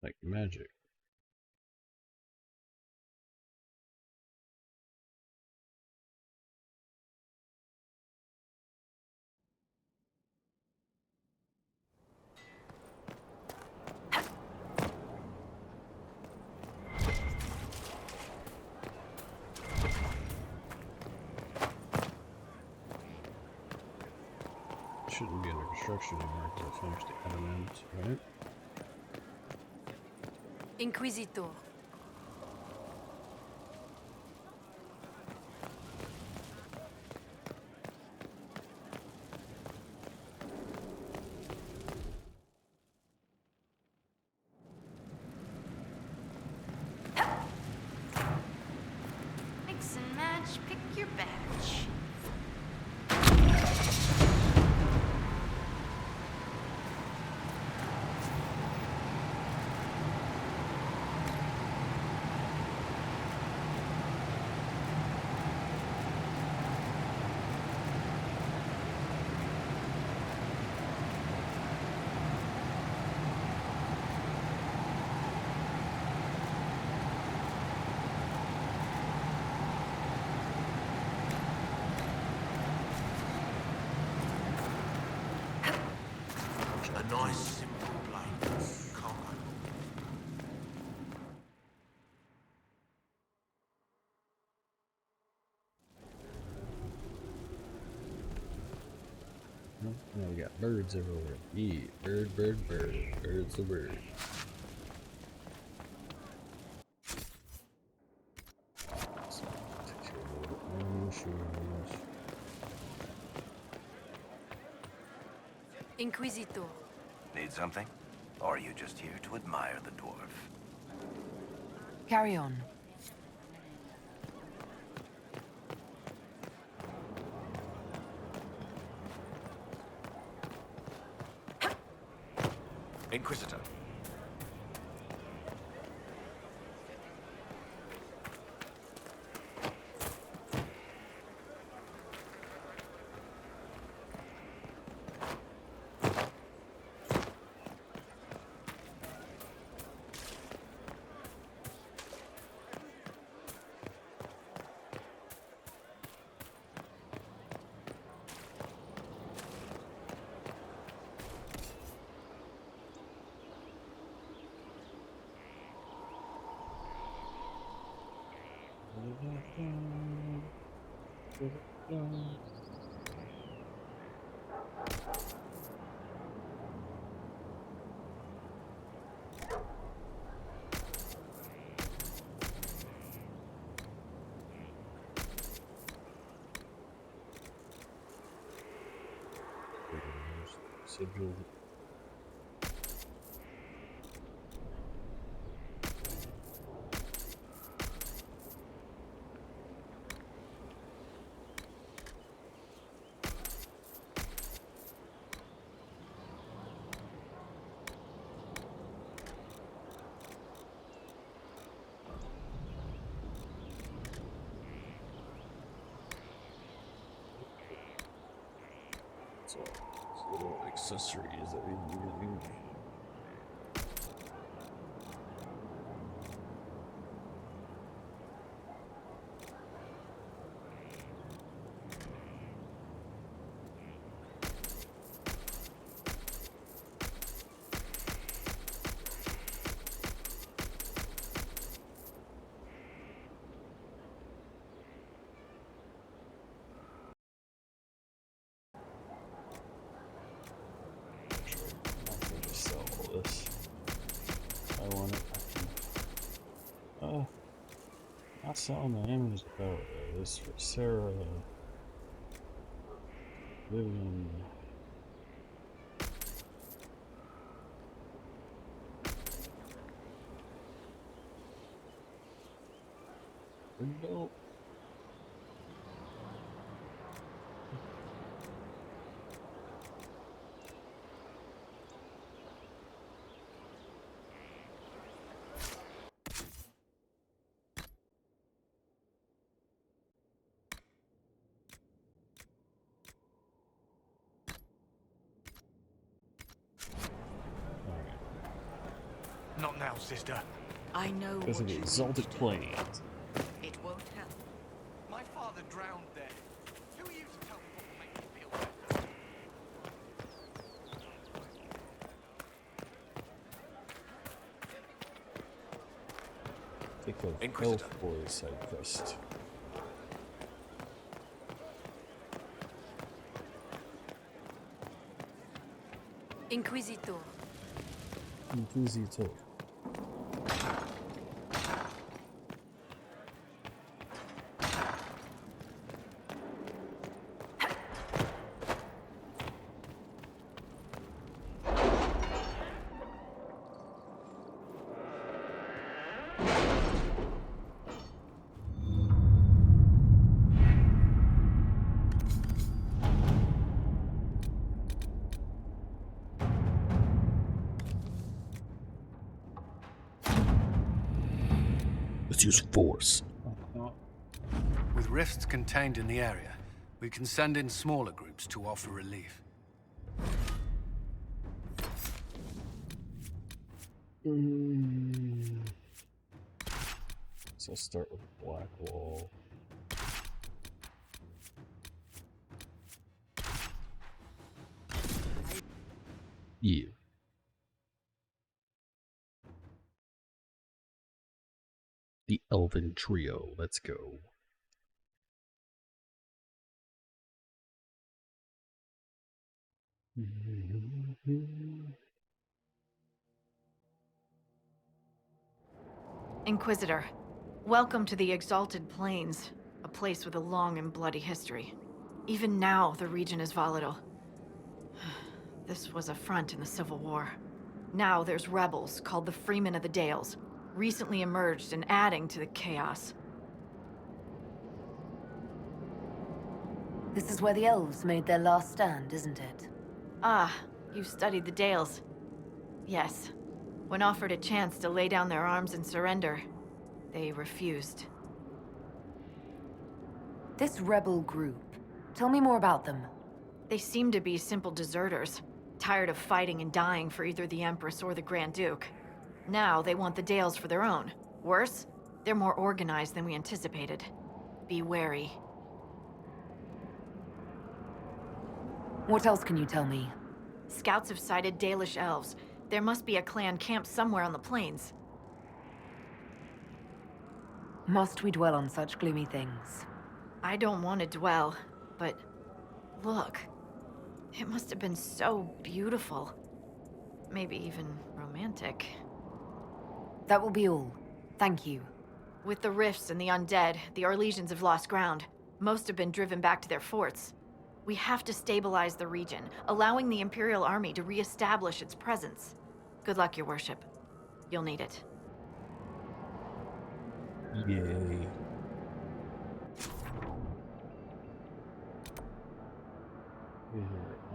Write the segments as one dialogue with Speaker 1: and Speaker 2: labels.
Speaker 1: Like magic. Shouldn't be under construction anymore because I finished the adamant, right?
Speaker 2: Inquisitor.
Speaker 3: Mix and match, pick your batch.
Speaker 4: A nice simple blade. Combo.
Speaker 1: Well, now we got birds everywhere. Yeah, bird, bird, bird. Bird's the bird. So, take care of a little bit more issues.
Speaker 2: Inquisitor.
Speaker 5: Need something? Or are you just here to admire the dwarf?
Speaker 2: Carry on.
Speaker 5: Inquisitor.
Speaker 1: Sigil. So, little accessories that we need. Sell all this. I want it. I can. Not selling the image though. This for Sarah. Vivian. Window.
Speaker 4: Not now, sister.
Speaker 2: I know
Speaker 1: Because
Speaker 2: what
Speaker 1: of the
Speaker 2: you need
Speaker 1: exalted
Speaker 2: to do.
Speaker 1: plains.
Speaker 2: It won't help.
Speaker 4: My father drowned there. Who are you to tell me what will make me feel better?
Speaker 1: Take a
Speaker 5: Inquisitor.
Speaker 1: Elf Boy side quest.
Speaker 3: Inquisitor.
Speaker 1: Inquisitor. Let's use force.
Speaker 6: With rifts contained in the area, we can send in smaller groups to offer relief.
Speaker 1: So I'll start with Black Wall. Yeah. The Elven Trio. Let's go.
Speaker 3: Inquisitor, welcome to the Exalted Plains, a place with a long and bloody history. Even now, the region is volatile. This was a front in the Civil War. Now there's rebels called the Freemen of the Dales, recently emerged and adding to the chaos.
Speaker 7: This is where the elves made their last stand, isn't it?
Speaker 3: Ah, you studied the Dales. Yes. When offered a chance to lay down their arms and surrender, they refused.
Speaker 7: This rebel group, tell me more about them.
Speaker 3: They seem to be simple deserters, tired of fighting and dying for either the Empress or the Grand Duke. Now they want the Dales for their own. Worse, they're more organized than we anticipated. Be wary.
Speaker 7: What else can you tell me?
Speaker 3: Scouts have sighted Dalish elves. There must be a clan camped somewhere on the plains.
Speaker 7: Must we dwell on such gloomy things?
Speaker 3: I don't want to dwell, but look. It must have been so beautiful. Maybe even romantic.
Speaker 7: That will be all. Thank you.
Speaker 3: With the rifts and the undead, the Orlesians have lost ground. Most have been driven back to their forts. We have to stabilize the region, allowing the Imperial Army to re-establish its presence. Good luck, Your Worship. You'll need it.
Speaker 1: Yay.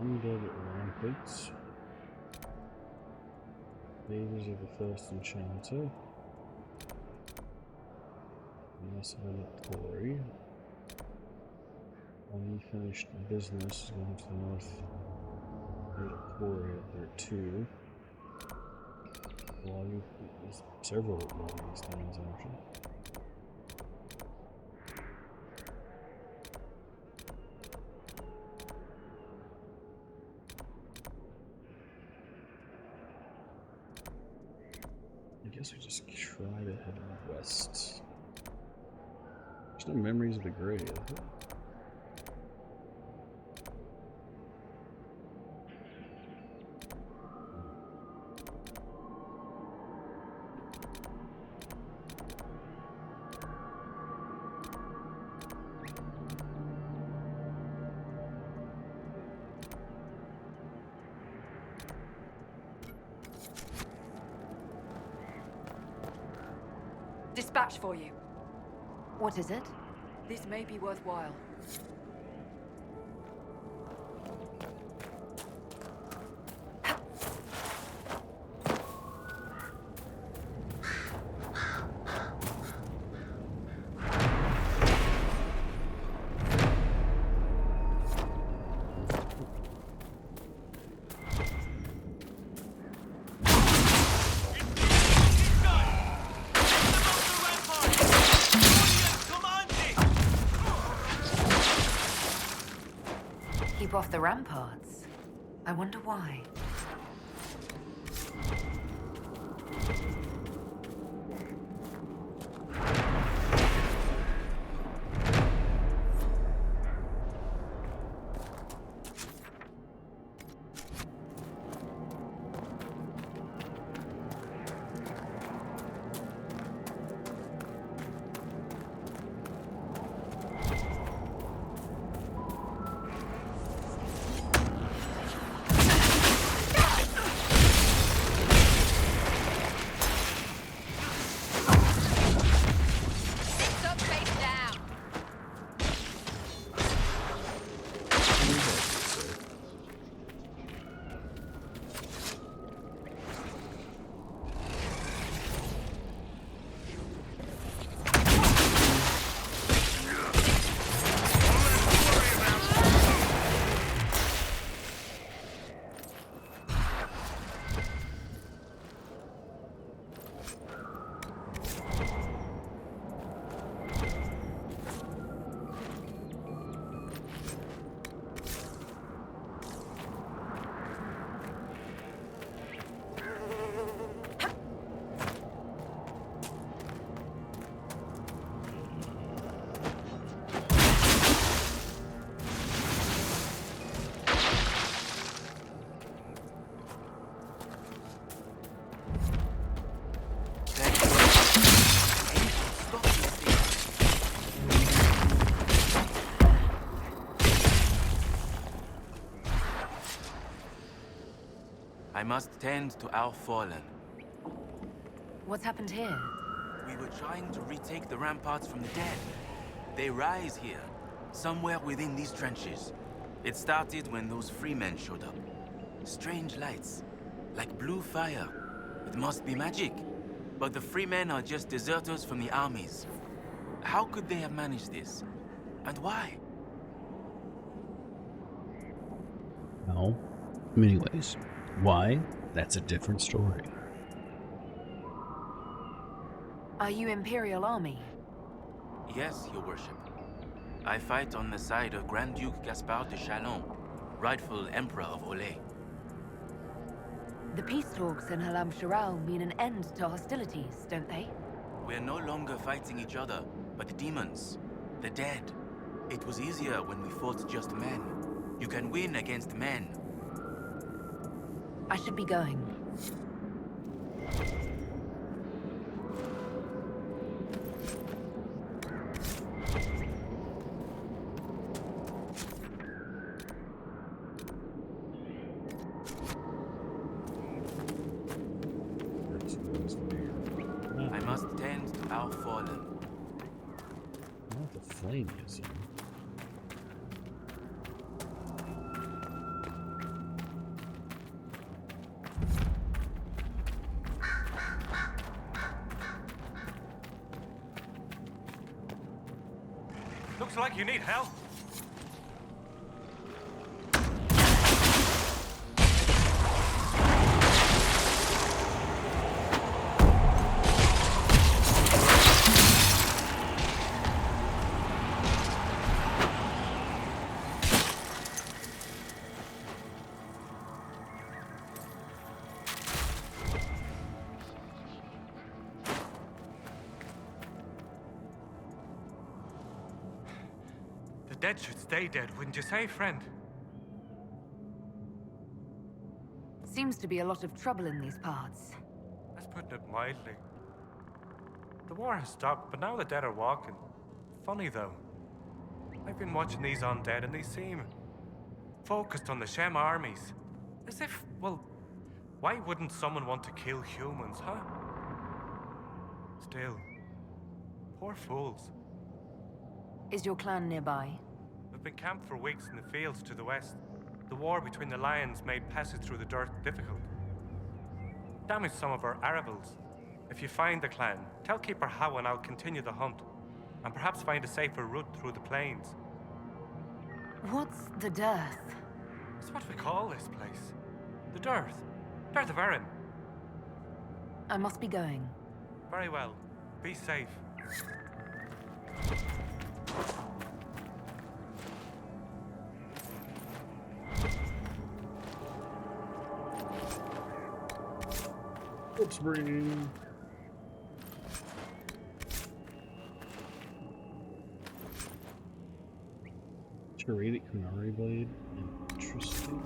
Speaker 1: Undead rampage. Ladies of the First Enchanter. Tory. Unfinished business going to the north. There's a quarry up there too. There's several logging stands actually. I guess we just try to head west. There's no memories of the grave.
Speaker 2: Dispatch for you.
Speaker 7: What is it?
Speaker 2: This may be worthwhile.
Speaker 7: off the ramparts. I wonder why.
Speaker 8: I must tend to our fallen.
Speaker 7: What's happened here?
Speaker 8: We were trying to retake the ramparts from the dead. They rise here, somewhere within these trenches. It started when those freemen showed up. Strange lights, like blue fire. It must be magic. But the freemen are just deserters from the armies. How could they have managed this? And why?
Speaker 1: Well, anyways, why? That's a different story.
Speaker 7: Are you Imperial Army?
Speaker 8: Yes, Your Worship. I fight on the side of Grand Duke Gaspard de Chalon, rightful Emperor of Olay.
Speaker 7: The peace talks in Halam Sharal mean an end to hostilities, don't they?
Speaker 8: We're no longer fighting each other, but the demons, the dead. It was easier when we fought just men. You can win against men.
Speaker 7: I should be going.
Speaker 8: I must tend to our fallen.
Speaker 1: What the flame is here?
Speaker 4: Looks like you need help. The dead should stay dead, wouldn't you say, friend?
Speaker 7: Seems to be a lot of trouble in these parts.
Speaker 4: That's putting it mildly. The war has stopped, but now the dead are walking. Funny, though. I've been watching these undead, and they seem focused on the Shem armies. As if, well, why wouldn't someone want to kill humans, huh? Still, poor fools.
Speaker 7: Is your clan nearby?
Speaker 4: We've been camped for weeks in the fields to the west. The war between the lions made passage through the dirt difficult. Damaged some of our arivals. If you find the clan, tell Keeper How and I'll continue the hunt, and perhaps find a safer route through the plains.
Speaker 7: What's the dearth?
Speaker 4: It's what we call this place. The Dearth. Dearth of Erin.
Speaker 7: I must be going.
Speaker 4: Very well. Be safe.
Speaker 1: corpse brain. Serrated Kunari blade. Interesting.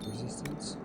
Speaker 1: Resistance.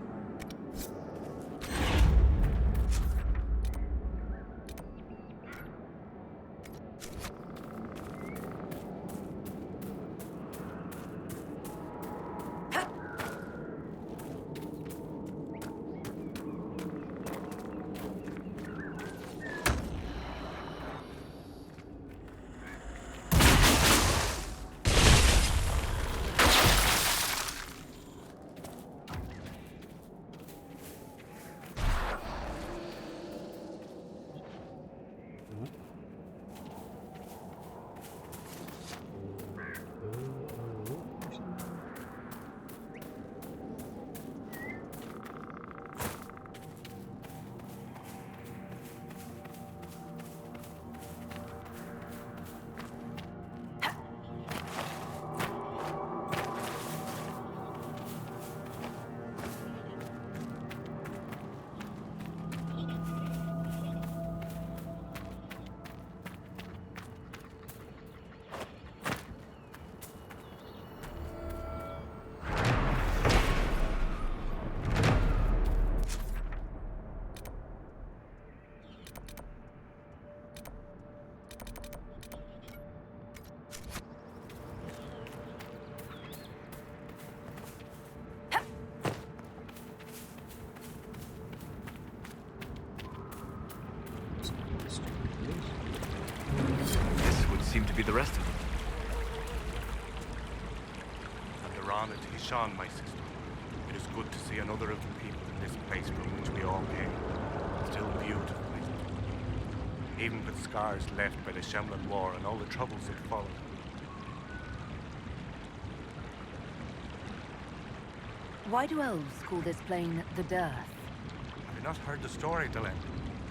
Speaker 5: Seem to be the rest of them.
Speaker 4: And Iran and Hishan, my sister. It is good to see another of the people in this place from which we all came. Still beautiful. Even with scars left by the Shemlan War and all the troubles that followed.
Speaker 7: Why do elves call this plane the Dearth?
Speaker 4: Have you not heard the story, Delenn?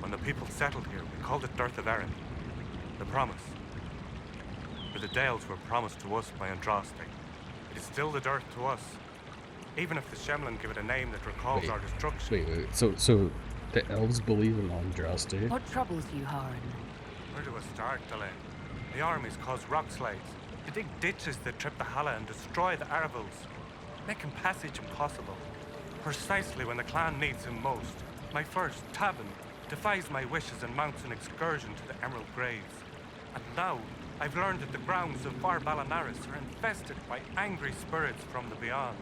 Speaker 4: When the people settled here, we called it Dearth of Erin. The promise. For the Dales were promised to us by Andraste. It is still the Dearth to us. Even if the Shemlan give it a name that recalls our destruction.
Speaker 1: Wait. So the elves believe in Andraste?
Speaker 7: What troubles you, Haran?
Speaker 4: Where do I start, Delenn? The armies cause rock slides. They dig ditches that trip the Hala and destroy the Arabels, making passage impossible. Precisely when the clan needs him most, my first, Tabin, defies my wishes and mounts an excursion to the Emerald Graves. And now, I've learned that the grounds of Far Balanaris are infested by angry spirits from the beyond.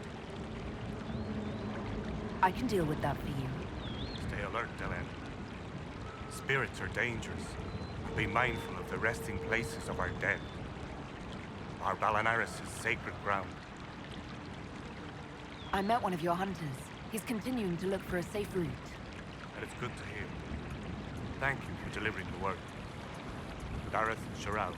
Speaker 7: I can deal with that for you.
Speaker 4: Stay alert, Delenn. Spirits are dangerous. Be mindful of the resting places of our dead. Our Balanaris is sacred ground.
Speaker 7: I met one of your hunters. He's continuing to look for a safe route.
Speaker 4: And it's good to hear. Thank you for delivering the word. Gareth Sherrod,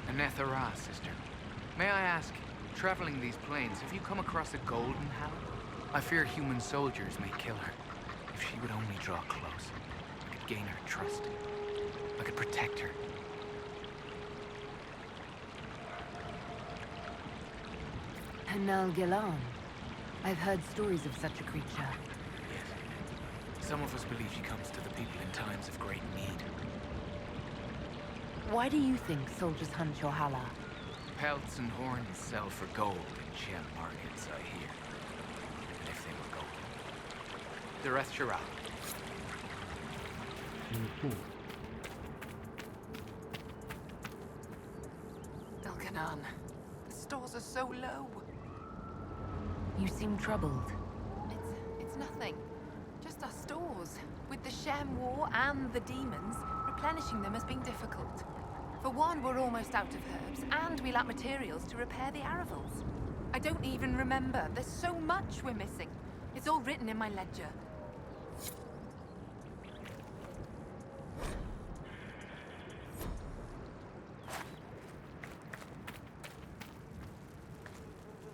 Speaker 9: Anethara, sister. May I ask, traveling these plains, have you come across a golden hound? I fear human soldiers may kill her. If she would only draw close, I could gain her trust. I could protect her.
Speaker 7: Hanal Gilan. I've heard stories of such a creature.
Speaker 9: Yes. Some of us believe she comes to the people in times of great need.
Speaker 7: Why do you think soldiers hunt your Hala?
Speaker 9: Pelts and horns sell for gold in Shem markets, I hear. And if they were gold. Dareth Shira.
Speaker 2: Elkanan, the stores are so low.
Speaker 7: You seem troubled.
Speaker 10: It's nothing. Just our stores. With the Shem War and the demons, replenishing them has been difficult. For one, we're almost out of herbs, and we lack materials to repair the Aravals. I don't even remember. There's so much we're missing. It's all written in my ledger.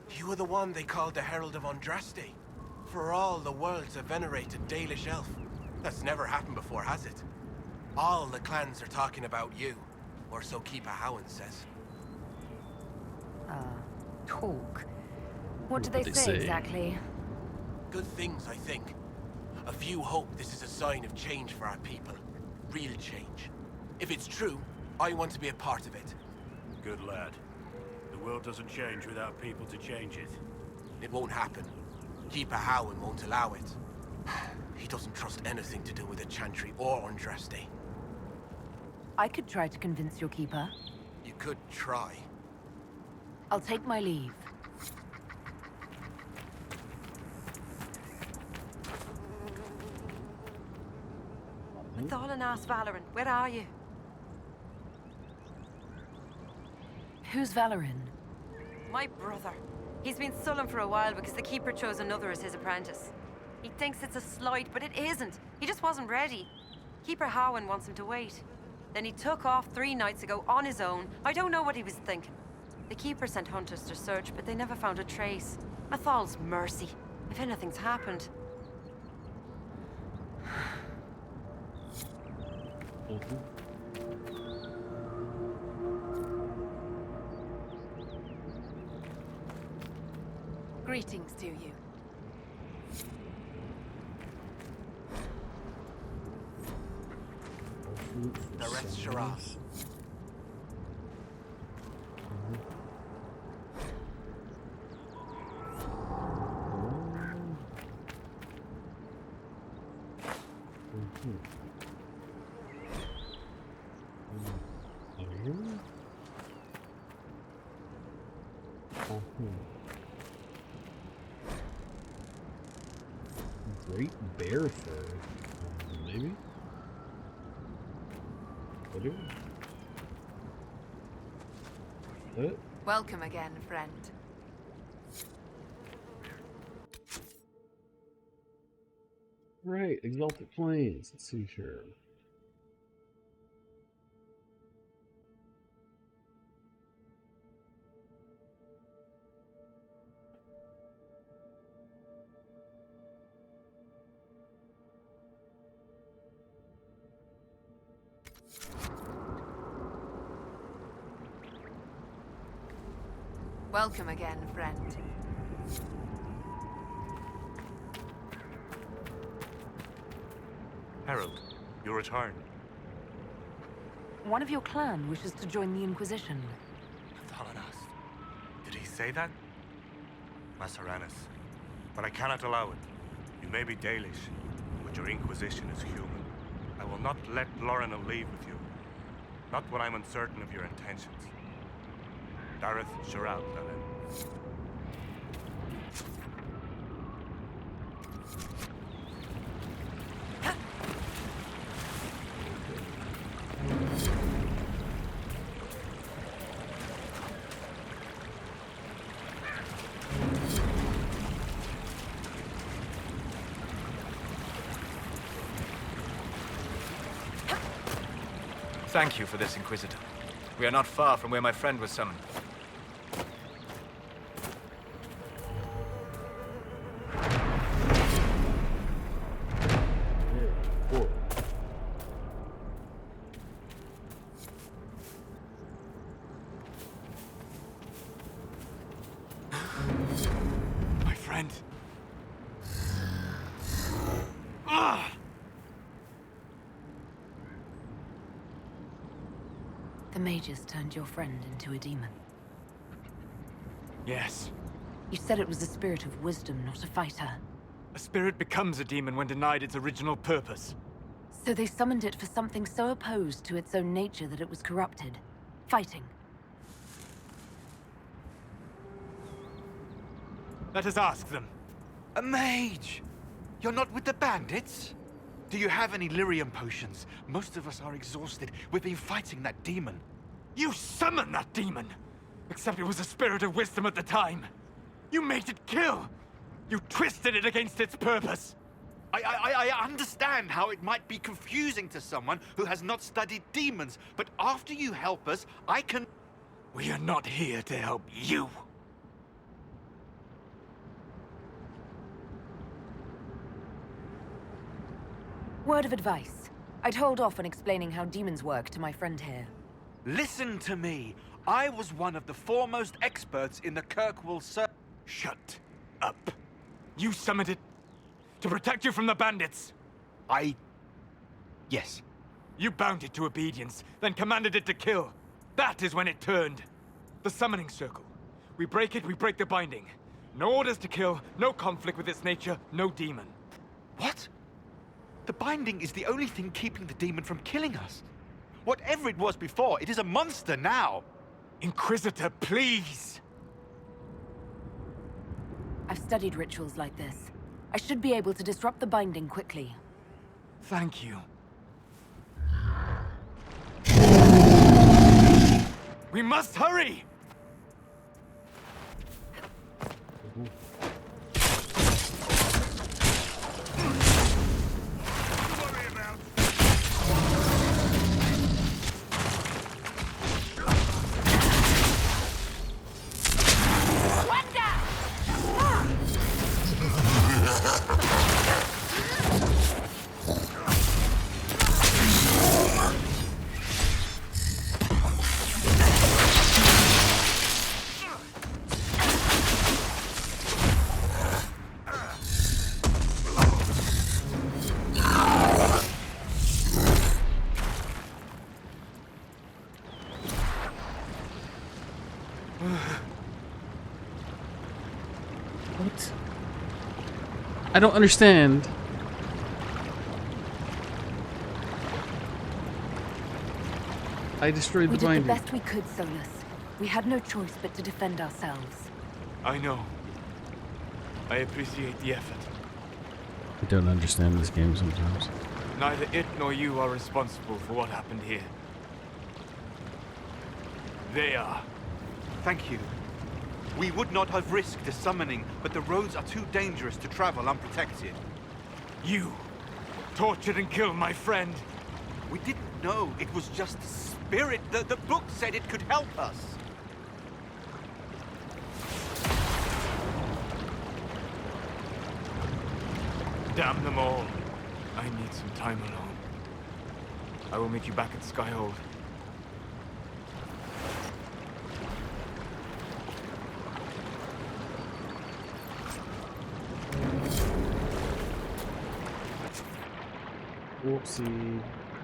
Speaker 11: You were the one they called the Herald of Andraste. For all the world's a venerated Dalish elf. That's never happened before, has it? All the clans are talking about you. Or so Keeper Howan says.
Speaker 7: Talk. What do they say exactly?
Speaker 11: Good things, I think. A few hope this is a sign of change for our people. Real change. If it's true, I want to be a part of it.
Speaker 12: Good lad. The world doesn't change without people to change it.
Speaker 11: It won't happen. Keeper Howan won't allow it. He doesn't trust anything to do with the Chantry or Andraste.
Speaker 7: I could try to convince your keeper.
Speaker 11: You could try.
Speaker 7: I'll take my leave.
Speaker 2: Thalanas Valoran, where are you?
Speaker 7: Who's Valoran?
Speaker 13: My brother. He's been sullen for a while because the Keeper chose another as his apprentice. He thinks it's a slight, but it isn't. He just wasn't ready. Keeper Howan wants him to wait. Then he took off 3 nights ago on his own. I don't know what he was thinking. The Keeper sent hunters to search, but they never found a trace. Mathal's mercy, if anything's happened.
Speaker 10: Greetings to you.
Speaker 11: The rest, Shiraz.
Speaker 1: Great bear fur, maybe? What?
Speaker 10: Welcome again, friend.
Speaker 1: Right, Exalted Plains. Let's see here.
Speaker 10: Welcome again, friend.
Speaker 4: Harold, you return.
Speaker 7: One of your clan wishes to join the Inquisition.
Speaker 4: Thalanas. Did he say that? Masaranis. But I cannot allow it. You may be Dalish, but your Inquisition is human. I will not let Lorena leave with you. Not when I'm uncertain of your intentions. Dareth Shirab, Leliana.
Speaker 14: Thank you for this, Inquisitor. We are not far from where my friend was summoned.
Speaker 9: My friend.
Speaker 7: The mages turned your friend into a demon.
Speaker 9: Yes.
Speaker 7: You said it was a spirit of wisdom, not a fighter.
Speaker 9: A spirit becomes a demon when denied its original purpose.
Speaker 7: So they summoned it for something so opposed to its own nature that it was corrupted. Fighting.
Speaker 9: Let us ask them.
Speaker 15: A mage! You're not with the bandits? Do you have any lyrium potions? Most of us are exhausted. We've been fighting that demon.
Speaker 9: You summoned that demon! Except it was a spirit of wisdom at the time. You made it kill! You twisted it against its purpose!
Speaker 15: I understand how it might be confusing to someone who has not studied demons, but after you help us, I can...
Speaker 9: We are not here to help you.
Speaker 7: Word of advice. I'd hold off on explaining how demons work to my friend here.
Speaker 15: Listen to me. I was one of the foremost experts in the Kirkwall Circle.
Speaker 9: Shut up. You summoned it to protect you from the bandits.
Speaker 15: Yes.
Speaker 9: You bound it to obedience, then commanded it to kill. That is when it turned. The summoning circle. We break it, we break the binding. No orders to kill, no conflict with its nature, no demon.
Speaker 15: What? The binding is the only thing keeping the demon from killing us. Whatever it was before, it is a monster now.
Speaker 9: Inquisitor, please!
Speaker 7: I've studied rituals like this. I should be able to disrupt the binding quickly.
Speaker 9: Thank you. We must hurry!
Speaker 1: What? I don't understand. I destroyed the binding.
Speaker 7: We did the best we could, Solus. We had no choice but to defend ourselves.
Speaker 9: I know. I appreciate the effort.
Speaker 1: I don't understand this game sometimes.
Speaker 9: Neither it nor you are responsible for what happened here. They are.
Speaker 15: Thank you. We would not have risked a summoning, but the roads are too dangerous to travel unprotected.
Speaker 9: You tortured and killed my friend.
Speaker 15: We didn't know it was just a spirit. The book said it could help us.
Speaker 9: Damn them all. I need some time alone. I will meet you back at Skyhold.
Speaker 1: Whoopsie.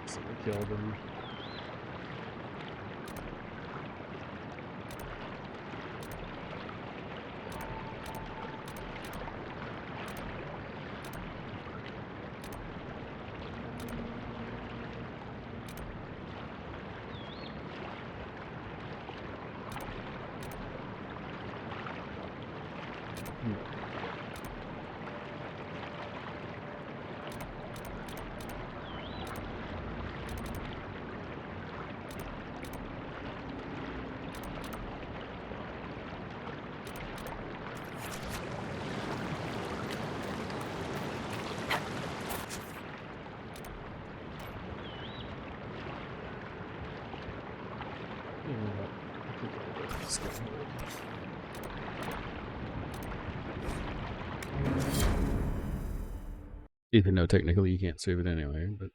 Speaker 1: So I killed him. Let's go. Even though technically you can't save it anyway, but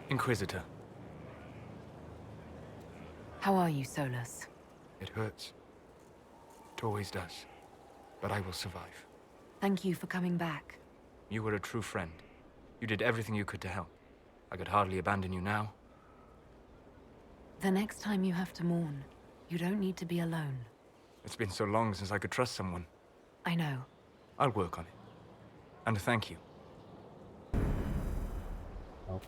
Speaker 9: Inquisitor.
Speaker 7: How are you, Solus?
Speaker 9: It hurts. It always does. But I will survive.
Speaker 7: Thank you for coming back.
Speaker 9: You were a true friend. You did everything you could to help. I could hardly abandon you now.
Speaker 7: The next time you have to mourn, you don't need to be alone.
Speaker 9: It's been so long since I could trust someone.
Speaker 7: I know.
Speaker 9: I'll work on it. And thank you.
Speaker 1: oh.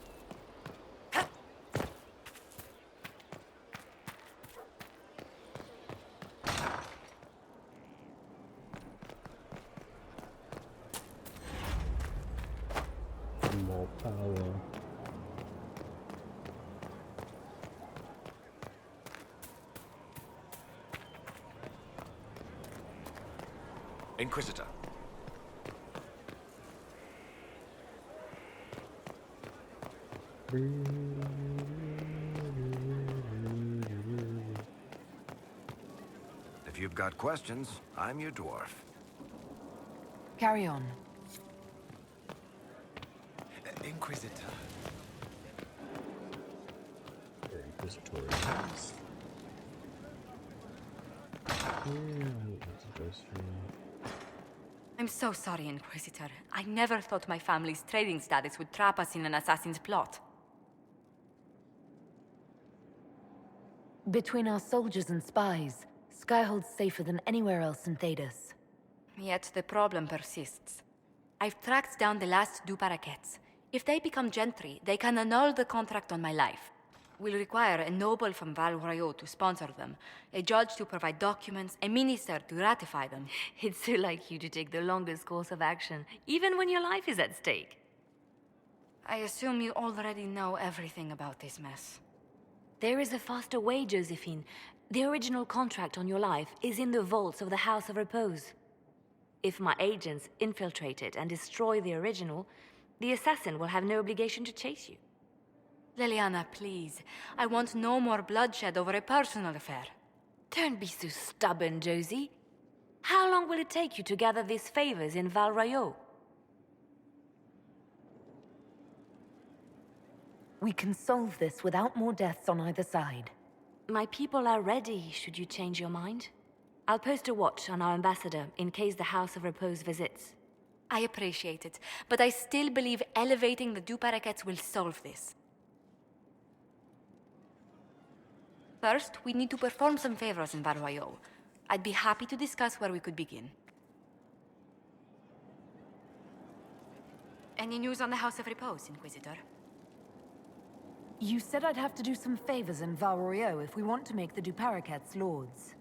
Speaker 1: More power.
Speaker 5: Inquisitor. If you've got questions, I'm your dwarf.
Speaker 7: Carry on.
Speaker 5: Inquisitor.
Speaker 1: Very inquisitorial.
Speaker 16: I'm so sorry, Inquisitor. I never thought my family's trading status would trap us in an assassin's plot.
Speaker 7: Between our soldiers and spies, Skyhold's safer than anywhere else in Thedas.
Speaker 16: Yet the problem persists. I've tracked down the last two parakeets. If they become gentry, they can annul the contract on my life. We'll require a noble from Val Royeaux to sponsor them, a judge to provide documents, a minister to ratify them.
Speaker 7: It's so like you to take the longest course of action, even when your life is at stake.
Speaker 16: I assume you already know everything about this mess.
Speaker 7: There is a faster way, Josephine. The original contract on your life is in the vaults of the House of Repose. If my agents infiltrate it and destroy the original, the assassin will have no obligation to chase you.
Speaker 16: Leliana, please. I want no more bloodshed over a personal affair.
Speaker 7: Don't be so stubborn, Josie. How long will it take you to gather these favors in Val Royeaux? We can solve this without more deaths on either side. My people are ready, should you change your mind. I'll post a watch on our ambassador in case the House of Repose visits.
Speaker 16: I appreciate it, but I still believe elevating the two parakeets will solve this. First, we need to perform some favors in Val Royeaux. I'd be happy to discuss where we could begin. Any news on the House of Repose, Inquisitor?
Speaker 7: You said I'd have to do some favors in Val Royeaux if we want to make the Duparakets lords.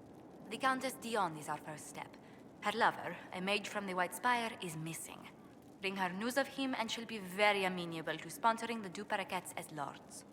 Speaker 16: The Countess Dion is our first step. Her lover, a mage from the White Spire, is missing. Bring her news of him and she'll be very amenable to sponsoring the Duparakets as lords.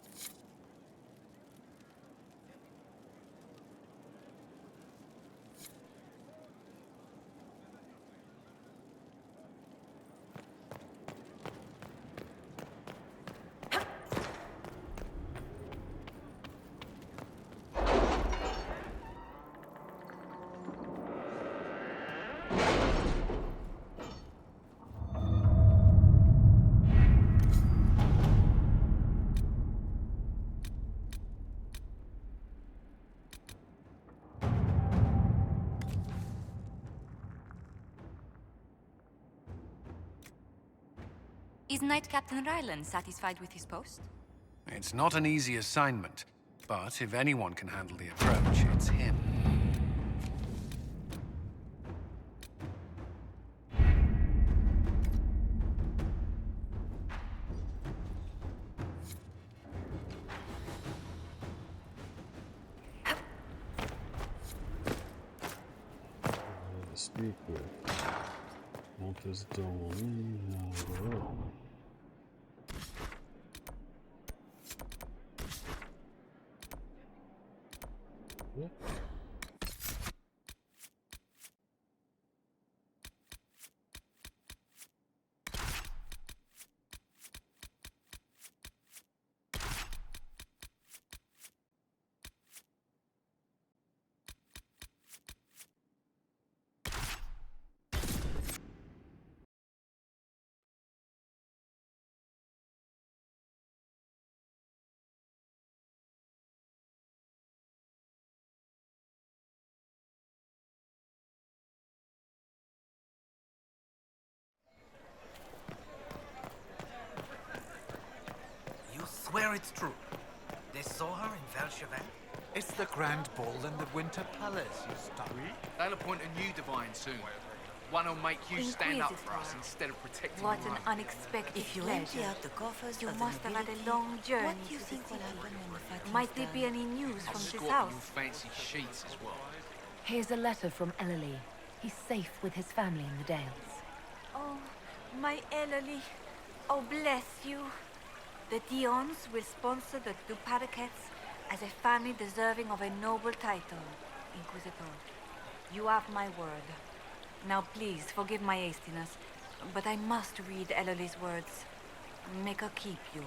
Speaker 16: Is Knight Captain Ryland satisfied with his post?
Speaker 6: It's not an easy assignment, but if anyone can handle the approach, it's him.
Speaker 1: Speak with Montes Dolino.
Speaker 17: it's true. They saw her in Velchevel?
Speaker 15: It's the grand ball in the Winter Palace, you stubby.
Speaker 9: They'll appoint a new divine soon. One will make you stand up for us instead of protecting
Speaker 7: What
Speaker 9: your
Speaker 7: an
Speaker 9: own.
Speaker 7: unexpected
Speaker 17: If you
Speaker 7: pleasure.
Speaker 17: empty out the coffers
Speaker 7: You
Speaker 17: of the
Speaker 7: must have had a
Speaker 17: nobility,
Speaker 7: long journey
Speaker 17: what do you
Speaker 7: to the
Speaker 17: think will
Speaker 7: city.
Speaker 17: happen when the fighting's
Speaker 7: Might there be
Speaker 17: done?
Speaker 7: any news from this
Speaker 9: Escort
Speaker 7: house?
Speaker 9: you fancy sheets as well.
Speaker 2: Here's a letter from Ellery. He's safe with his family in the Dales.
Speaker 7: Oh, my Ellery. Oh, bless you. The Dions will sponsor the Duparakets as a family deserving of a noble title, Inquisitor. You have my word. Now please, forgive my hastiness, but I must read Ellery's words. Make her keep you.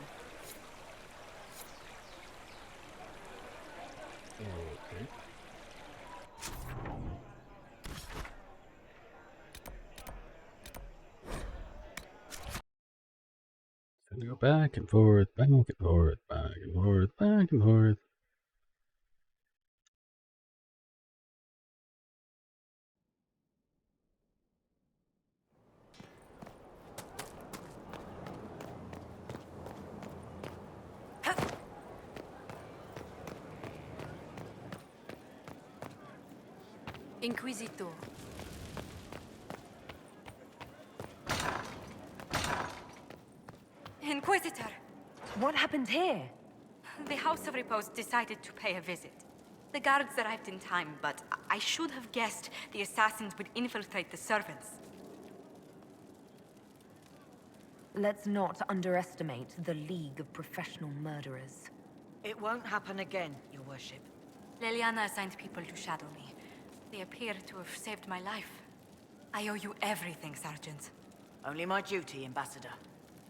Speaker 1: Okay. Gonna go back and forth, back and forth, back and forth, back and forth.
Speaker 13: Inquisitor. Inquisitor!
Speaker 2: What happened here?
Speaker 16: The House of Repose decided to pay a visit. The guards arrived in time, but I should have guessed the assassins would infiltrate the servants.
Speaker 2: Let's not underestimate the League of Professional Murderers.
Speaker 18: It won't happen again, Your Worship.
Speaker 16: Leliana assigned people to shadow me. They appear to have saved my life. I owe you everything, Sergeant.
Speaker 18: Only my duty, Ambassador.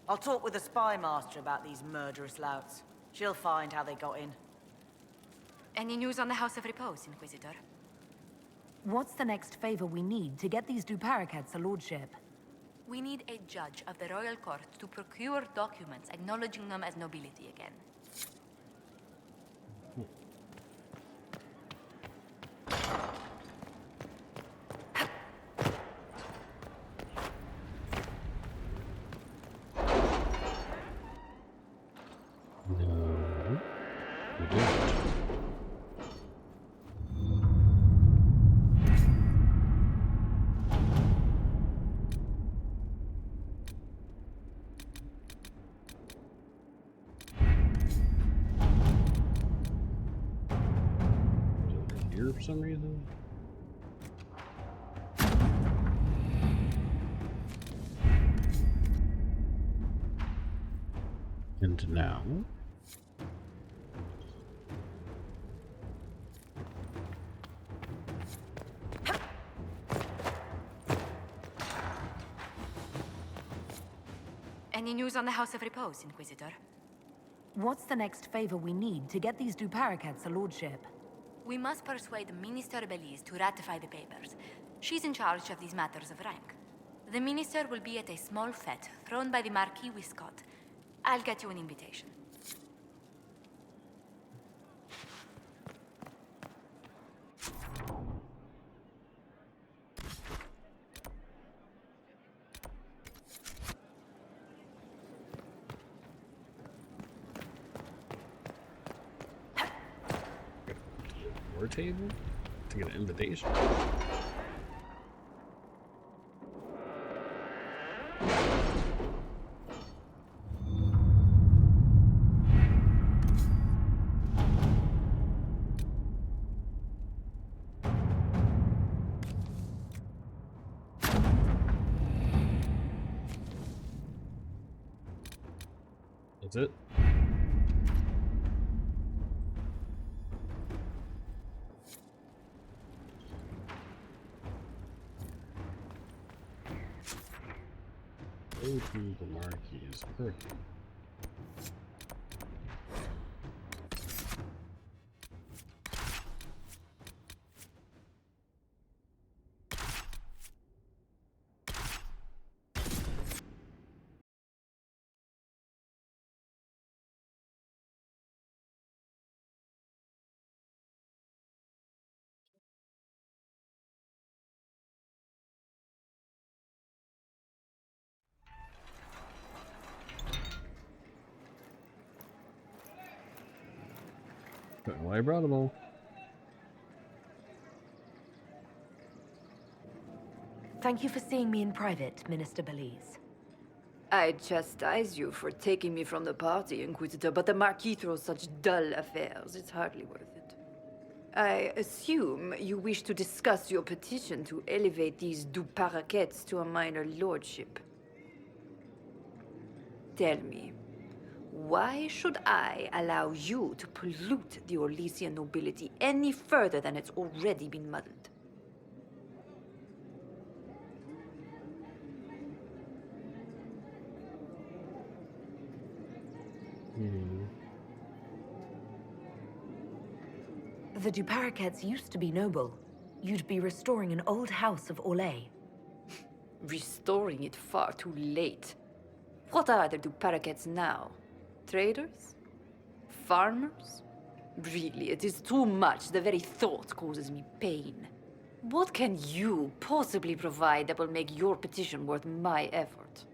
Speaker 18: I'll talk with the spy master about these murderous louts. She'll find how they got in.
Speaker 16: Any news on the House of Repose, Inquisitor?
Speaker 2: What's the next favor we need to get these Duparakets a lordship?
Speaker 16: We need a judge of the royal court to procure documents acknowledging them as nobility again.
Speaker 1: No, we didn't. Here for some reason. And now
Speaker 16: Any news on the House of Repose, Inquisitor?
Speaker 2: What's the next favor we need to get these Duparakets a lordship?
Speaker 16: We must persuade Minister Belize to ratify the papers. She's in charge of these matters of rank. The minister will be at a small fete thrown by the Marquis Wiscott. I'll get you an invitation.
Speaker 1: war table to get an invitation. That's it. Go to the Marquis' purview. Putting away brotherable.
Speaker 2: Thank you for seeing me in private, Minister Belize.
Speaker 19: I chastise you for taking me from the party, Inquisitor, but the Marquis throws such dull affairs. It's hardly worth it. I assume you wish to discuss your petition to elevate these du Paraquets to a minor lordship. Tell me, why should I allow you to pollute the Orlesian nobility any further than it's already been muddled?
Speaker 2: The Duparakets used to be noble. You'd be restoring an old house of Orlais.
Speaker 19: Restoring it far too late. What are the Duparakets now? Traders? Farmers? Really, it is too much. The very thought causes me pain. What can you possibly provide that will make your petition worth my effort?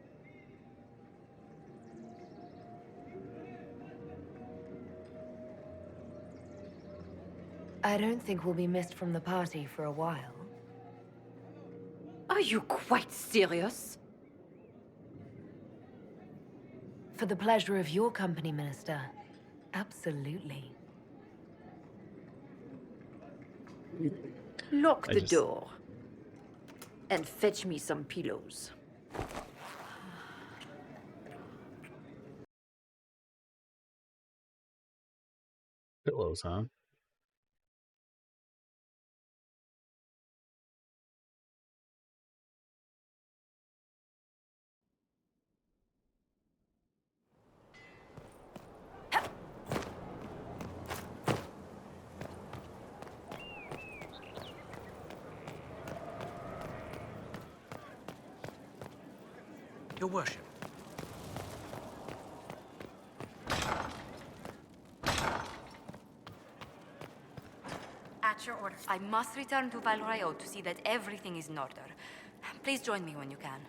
Speaker 2: I don't think we'll be missed from the party for a while.
Speaker 19: Are you quite serious?
Speaker 2: For the pleasure of your company, Minister. Absolutely.
Speaker 19: Lock the door. And fetch me some pillows.
Speaker 1: Pillows, huh?
Speaker 18: Your worship.
Speaker 16: At your order. I must return to Valrayo to see that everything is in order. Please join me when you can.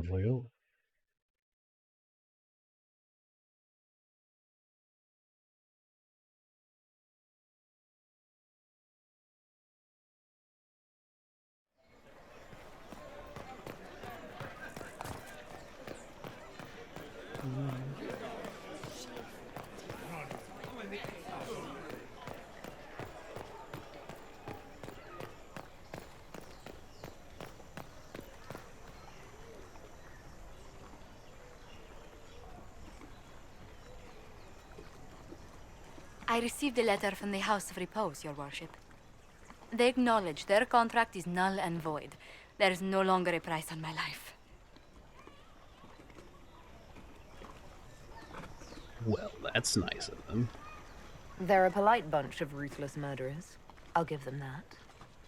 Speaker 1: Real.
Speaker 16: I received a letter from the House of Repose, Your Worship. They acknowledge their contract is null and void. There is no longer a price on my life.
Speaker 1: Well, that's nice of them.
Speaker 2: They're a polite bunch of ruthless murderers. I'll give them that.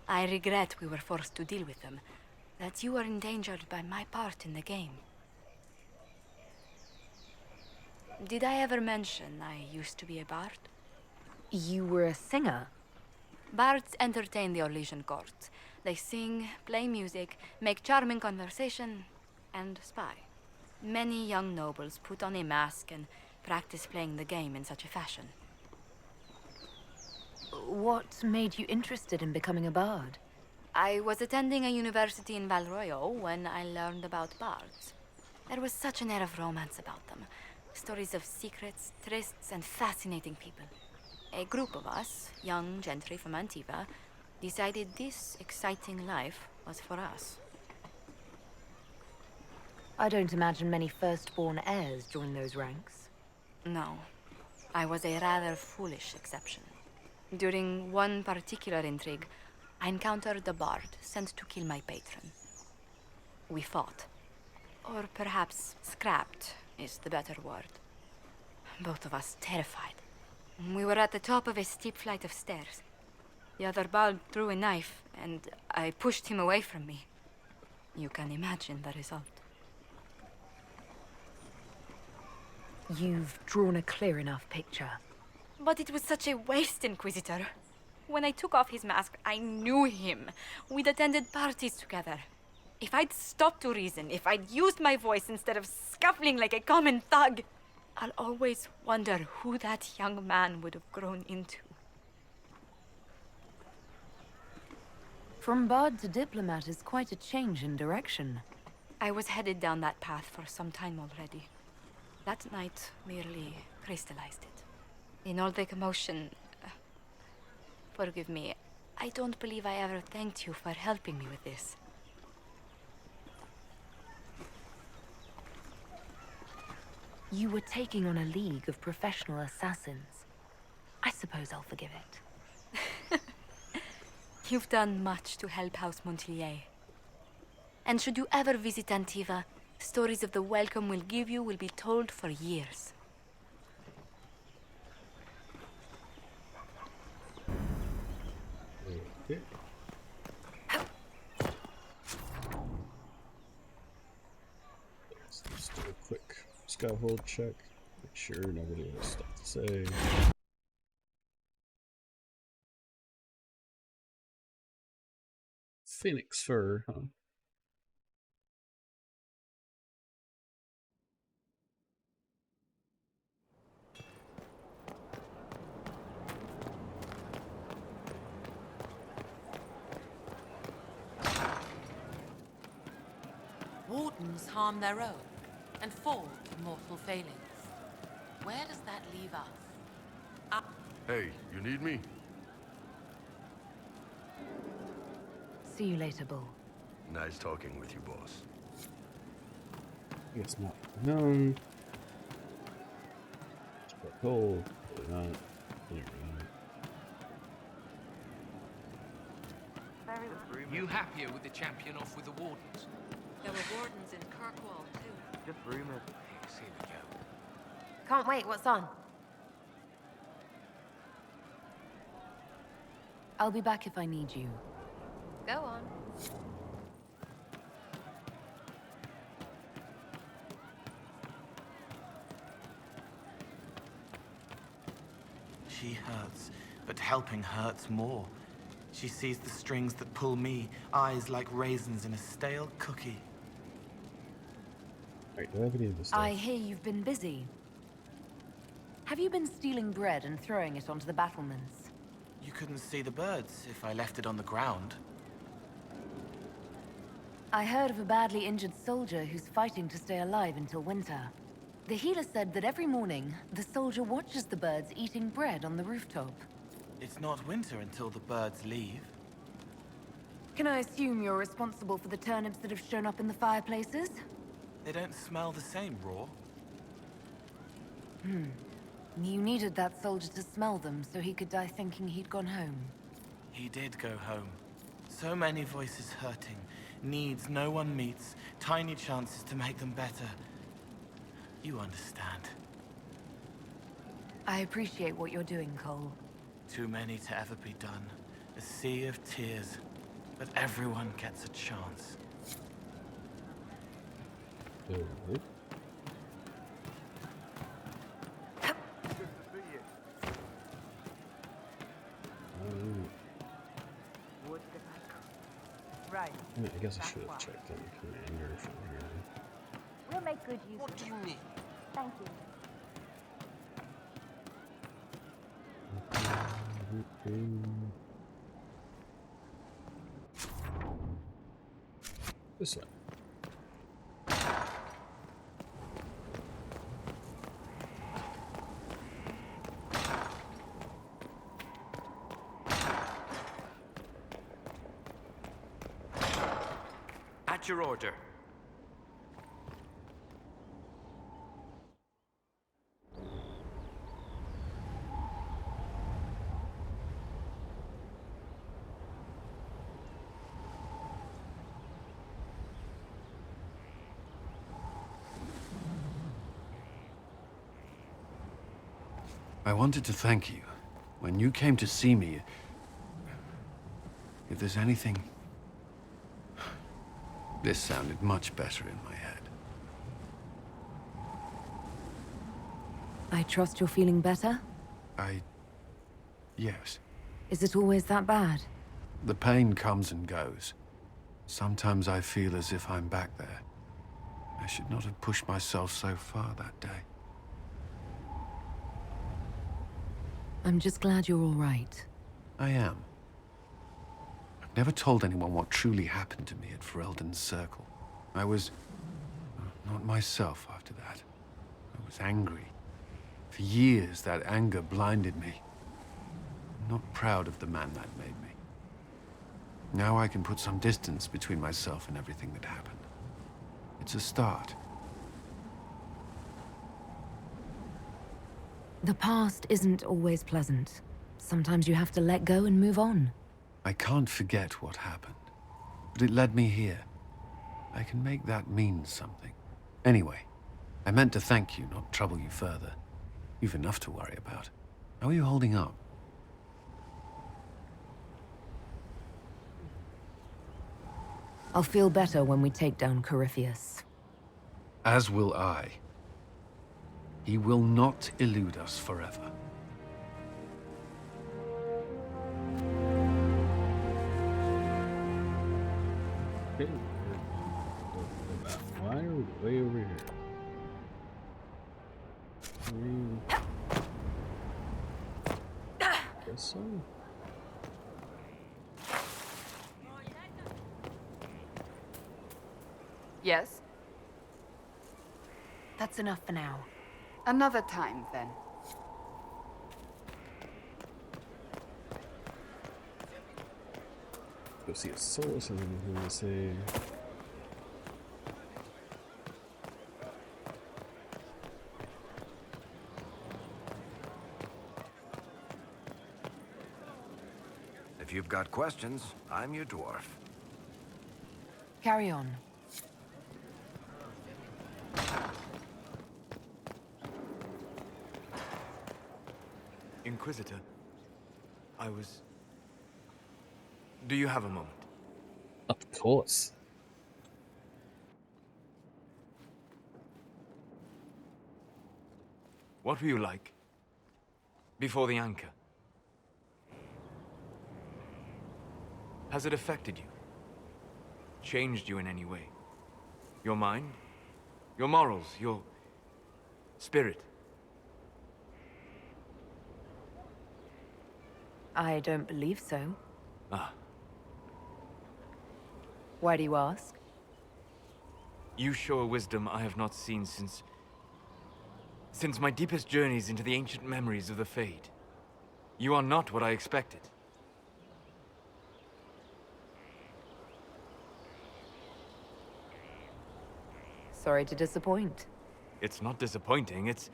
Speaker 16: I regret we were forced to deal with them. That you were endangered by my part in the game. Did I ever mention I used to be a bard?
Speaker 2: You were a singer?
Speaker 16: Bards entertain the Orlesian court. They sing, play music, make charming conversation, and spy. Many young nobles put on a mask and practice playing the game in such a fashion.
Speaker 2: What made you interested in becoming a bard?
Speaker 16: I was attending a university in Valroyo when I learned about bards. There was such an air of romance about them. Stories of secrets, trysts, and fascinating people. A group of us, young gentry from Antiva, decided this exciting life was for us.
Speaker 2: I don't imagine many firstborn heirs join those ranks.
Speaker 16: No. I was a rather foolish exception. During one particular intrigue, I encountered a bard sent to kill my patron. We fought. Or perhaps scrapped is the better word. Both of us terrified. We were at the top of a steep flight of stairs. The other bard drew a knife, and I pushed him away from me. You can imagine the result.
Speaker 2: You've drawn a clear enough picture.
Speaker 16: But it was such a waste, Inquisitor. When I took off his mask, I knew him. We'd attended parties together. If I'd stopped to reason, if I'd used my voice instead of scuffling like a common thug, I'll always wonder who that young man would have grown into.
Speaker 2: From bard to diplomat is quite a change in direction.
Speaker 16: I was headed down that path for some time already. That night merely crystallized it. In all the commotion... forgive me, I don't believe I ever thanked you for helping me with this.
Speaker 2: You were taking on a league of professional assassins. I suppose I'll forgive it.
Speaker 16: You've done much to help House Montilyet. And should you ever visit Antiva, stories of the welcome we'll give you will be told for years.
Speaker 1: Okay. Let's do a quick scout hold check. Make sure nobody has stuff to say. Phoenix fur, huh?
Speaker 20: Wardens harm their own and fall to mortal failings. Where does that leave us?
Speaker 21: Hey, you need me?
Speaker 2: See you later, Bull.
Speaker 21: Nice talking with you, boss.
Speaker 1: I guess not. No. It's quite cold. Probably not. Anyway.
Speaker 9: You happier with the champion off with the wardens?
Speaker 20: There were wardens in Kirkwall, too.
Speaker 9: Just rumors. Yes, here we go.
Speaker 2: Can't wait, what's on? I'll be back if I need you.
Speaker 13: Go on.
Speaker 8: She hurts, but helping hurts more. She sees the strings that pull me, eyes like raisins in a stale cookie.
Speaker 1: Alright, do I have any of this stuff?
Speaker 2: I hear you've been busy. Have you been stealing bread and throwing it onto the battlements?
Speaker 8: You couldn't see the birds if I left it on the ground.
Speaker 2: I heard of a badly injured soldier who's fighting to stay alive until winter. The healer said that every morning, the soldier watches the birds eating bread on the rooftop.
Speaker 8: It's not winter until the birds leave.
Speaker 2: Can I assume you're responsible for the turnips that have shown up in the fireplaces?
Speaker 8: They don't smell the same raw.
Speaker 2: You needed that soldier to smell them so he could die thinking he'd gone home.
Speaker 8: He did go home. So many voices hurting, needs no one meets, tiny chances to make them better. You understand.
Speaker 2: I appreciate what you're doing, Cole.
Speaker 8: Too many to ever be done. A sea of tears. But everyone gets a chance.
Speaker 1: Alright.
Speaker 18: Right.
Speaker 1: I guess I should have checked on the commander from here.
Speaker 22: We'll make good use
Speaker 11: What do you need?
Speaker 22: Thank you.
Speaker 1: This way.
Speaker 8: At your order.
Speaker 6: I wanted to thank you. When you came to see me, if there's anything... This sounded much better in my head.
Speaker 2: I trust you're feeling better?
Speaker 6: Yes.
Speaker 2: Is it always that bad?
Speaker 6: The pain comes and goes. Sometimes I feel as if I'm back there. I should not have pushed myself so far that day.
Speaker 2: I'm just glad you're all right.
Speaker 6: I am. I've never told anyone what truly happened to me at Ferelden's Circle. I was not myself after that. I was angry. For years, that anger blinded me. I'm not proud of the man that made me. Now I can put some distance between myself and everything that happened. It's a start.
Speaker 2: The past isn't always pleasant. Sometimes you have to let go and move on.
Speaker 6: I can't forget what happened, but it led me here. I can make that mean something. Anyway, I meant to thank you, not trouble you further. You've enough to worry about. How are you holding up?
Speaker 2: I'll feel better when we take down Corypheus.
Speaker 6: As will I. He will not elude us forever.
Speaker 1: Okay. Why are we way over here? Guess so.
Speaker 3: Yes?
Speaker 2: That's enough for now.
Speaker 3: Another time, then.
Speaker 1: Go see a source and then we say.
Speaker 5: If you've got questions, I'm your dwarf.
Speaker 2: Carry on.
Speaker 14: Inquisitor, Do you have a moment?
Speaker 1: Of course.
Speaker 14: What were you like before the anchor? Has it affected you? Changed you in any way? Your mind? Your morals? Your spirit?
Speaker 2: I don't believe so.
Speaker 14: Ah.
Speaker 2: Why do you ask?
Speaker 14: You show a wisdom I have not seen since my deepest journeys into the ancient memories of the Fade. You are not what I expected.
Speaker 2: Sorry to disappoint.
Speaker 14: It's not disappointing, it's...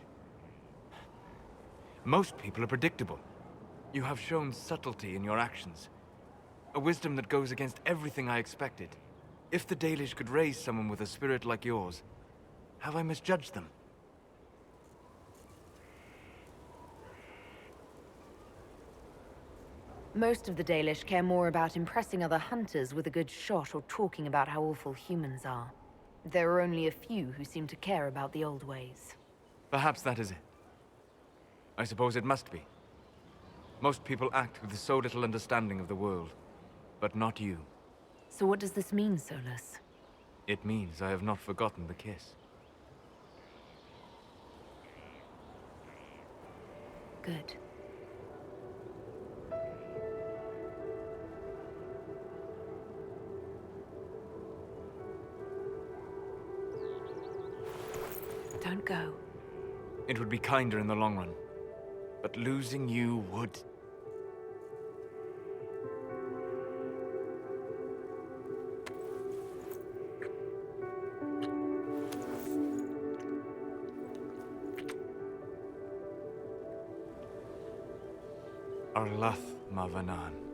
Speaker 14: Most people are predictable. You have shown subtlety in your actions. A wisdom that goes against everything I expected. If the Dalish could raise someone with a spirit like yours, have I misjudged them?
Speaker 2: Most of the Dalish care more about impressing other hunters with a good shot or talking about how awful humans are. There are only a few who seem to care about the old ways.
Speaker 14: Perhaps that is it. I suppose it must be. Most people act with so little understanding of the world, but not you.
Speaker 2: So what does this mean, Solus?
Speaker 14: It means I have not forgotten the kiss.
Speaker 2: Good. Don't go.
Speaker 14: It would be kinder in the long run, but losing you would... Arlath Mavanan.